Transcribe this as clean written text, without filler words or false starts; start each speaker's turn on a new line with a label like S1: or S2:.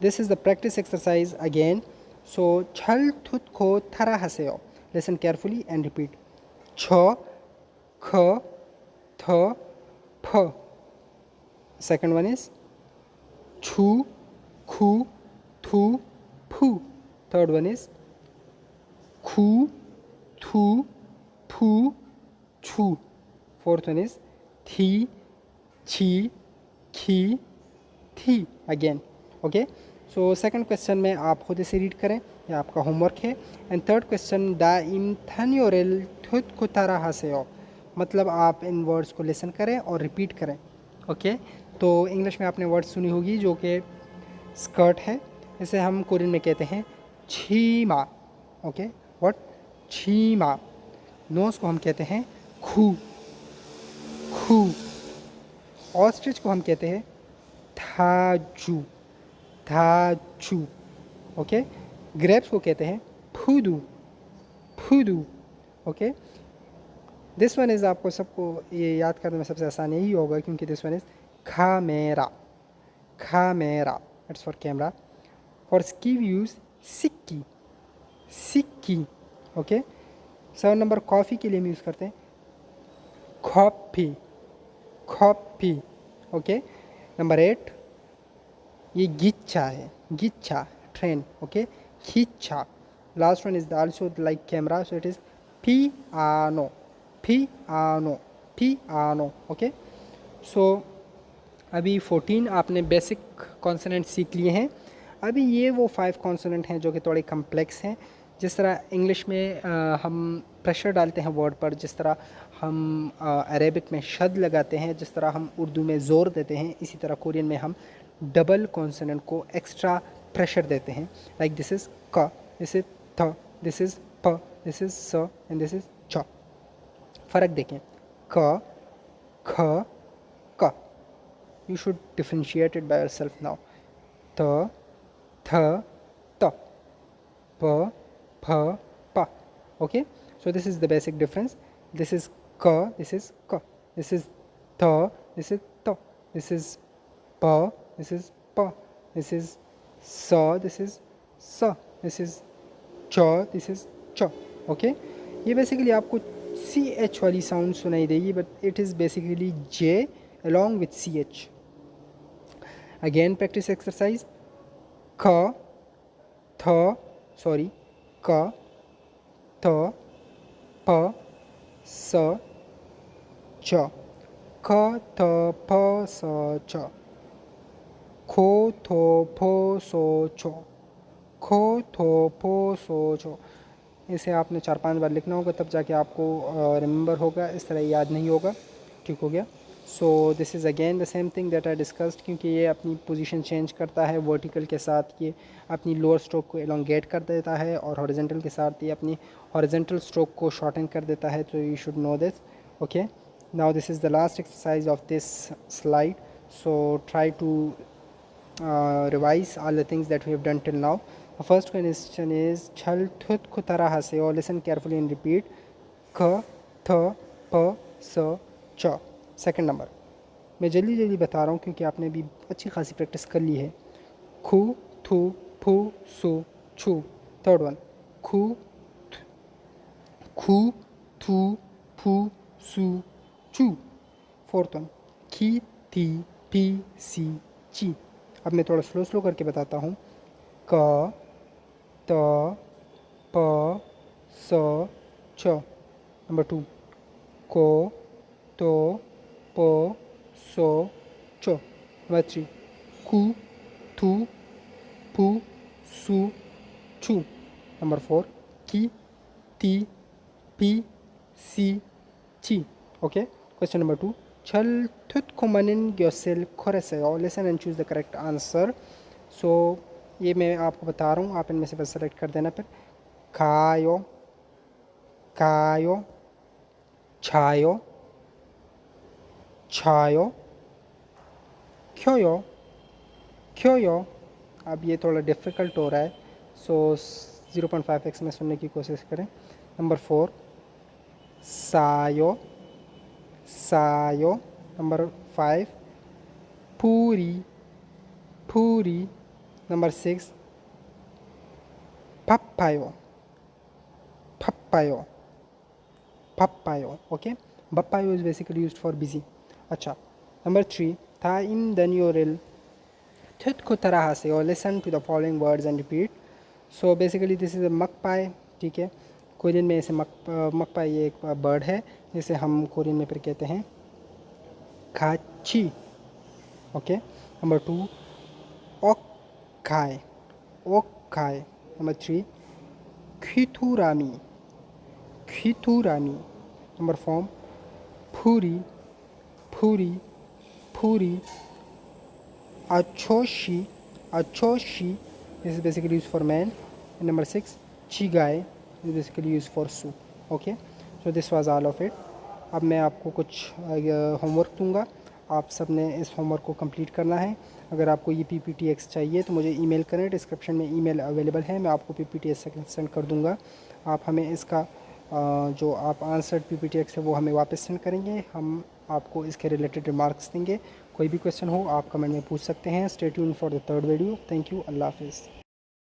S1: This is the practice exercise again. So chal thut ko thara haseo. Listen carefully and repeat. Ch, kh, th, ph. Second one is chu, khu, thu, phu. Third one is khu, thu, phu, chu. Fourth one is thi, chi, khi, thi. Again. Okay. So second question में आप खुद से read करें, यह आपका homework है. And third question दा इम्थानियोरेल थुत कुतारा हासेओ, मतलब आप इन वर्ड्स को लिसन करें और रिपीट करें. ओके. तो इंग्लिश में आपने वर्ड सुनी होगी जो कि स्कर्ट है, इसे हम कोरियन में कहते हैं छीमा. ओके. व्हाट? छीमा. नोज को हम कहते हैं खू. खू. ऑस्ट्रिच को हम कहते हैं थाजू. थाजू. ओके. ग्रेप्स को कहते हैं फूदू. फूदू. ओके. दिस वन इज़ आपको सबको ये याद करने में सबसे आसान यही होगा क्योंकि दिस वन इज़ खामेरा. खामेरा. It's for camera. For ski we use सिक्की. सिक्की. ओके. 7 नंबर कॉफ़ी के लिए हम यूज़ करते हैं कॉफ़ी. कॉफ़ी. ओके. नंबर 8 ये गिच्छा है. गिच्छा ट्रेन. ओके. खिच्छा. Last one is also like camera, so it is piano. Piano. Piano. Okay. So अभी 14 आपने बेसिक कॉन्सोनेंट सीख लिए हैं. अभी ये वो 5 कॉन्सोनेंट हैं जो कि थोड़े कम्प्लेक्स हैं. जिस तरह इंग्लिश में हम प्रेशर डालते हैं वर्ड पर, जिस तरह हम अरेबिक में शद लगाते हैं, जिस तरह हम उर्दू में ज़ोर देते हैं, इसी तरह कोरियन में हम डबल कॉन्सोनेंट को एक्स्ट्रा प्रेशर देते हैं. लाइक दिस इज़ क, दिस इज़ थ, दिस इज़ प, दिस इज़ स एंड दिस इज़ च. फ़र्क देखें. क, ख, क. You should differentiate it by yourself now. T, th, t, p, ph, pa. Okay. So this is the basic difference. This is k, this is k. This is th, this is t. This is p, this is p. This is sa, this is sa. This is ch, this is ch. Okay. ये basically आपको ch वाली sound सुनाई देगी, but it is basically j along with ch. Again practice exercise. K, th, sorry, k, th, p, s, ch. K, th, p, s, ch. Kho, tho, pho, so, cho. Kho, tho, pho, so, cho. इसे आपने 4-5 बार लिखना होगा, तब जाके आपको remember होगा. इस तरह याद नहीं होगा. ठीक हो गया. So this is again the same thing that I discussed, क्योंकि ये अपनी पोजीशन चेंज करता है. वर्टिकल के साथ ये अपनी लोअर स्ट्रोक को एलोंगेट कर देता है और हॉरिजॉन्टल के साथ ये अपनी हॉरिजॉन्टल स्ट्रोक को शॉर्टन कर देता है. तो you should know this. Okay. Now this is the last exercise of this slide. So try to revise all the things that we have done till now. The first question is chal thut khutara hase, or listen carefully and repeat k, th, p, s, ch. Second number मैं जल्दी जल्दी बता रहा हूँ क्योंकि आपने भी अच्छी खासी प्रैक्टिस कर ली है. खू, थू, फू, सू, छू. थर्ड वन खू, खू, थू, फू, सू, चू. फोर्थ वन खी, थी, पी, सी, ची. अब मैं थोड़ा स्लो स्लो करके बताता हूँ. क, त, प, स, च. नंबर 2 को, तो, पो, सो, चो. नंबर 3 कू, थू, पू, सू, छू. नंबर 4 की, ती, पी, सी, ची. ओके. क्वेश्चन नंबर 2 छल थुत खुमनिन योसेल खोरेसे, और listen and choose the correct answer. So ये मैं आपको बता रहा हूँ, आप इनमें से बस सेलेक्ट कर देना. फिर खायो, कायो, छायो, छायो, क्योयो, क्योयो. अब ये थोड़ा डिफ़िकल्ट हो रहा है, सो 0.5x में सुनने की कोशिश करें. नंबर 4 सायो, सायो. नंबर 5 पूरी, पूरी. Number 6, pappayo, pappayo, pappayo. Okay, pappayo is basically used for busy. अच्छा. Number 3, thaim danyoril खुद को तरह से, और listen to the following words and repeat. So basically this is a magpie. ठीक है, कोरियन में ऐसे magpie ये एक बर्ड है जिसे हम कोरियन में फिर कहते हैं खाची. ओके. नंबर 2, ओक्खाई, ओक्खाई. नंबर 3, खिथुरामी, खिथुरामी. नंबर 4, फूरी, फूरी, फूरी. Achoshi, achoshi. This is basically used for men. And number 6, chigai is basically used for soup. Okay, so this was all of it. अब मैं आपको कुछ होमवर्क दूंगा, आप सब ने इस होमवर्क को कंप्लीट करना है. अगर आपको ये PPTX चाहिए तो मुझे ईमेल करें, डिस्क्रिप्शन में ईमेल अवेलेबल है, मैं आपको PPTX सेंड कर दूंगा. आप हमें इसका जो आप आंसर्ड PPTX है वो हमें वापस सेंड करेंगे, हम आपको इसके रिलेटेड रिमार्क्स देंगे. कोई भी क्वेश्चन हो आप कमेंट में पूछ सकते हैं. Stay tuned for the third video. Thank you. अल्लाह हाफिज़.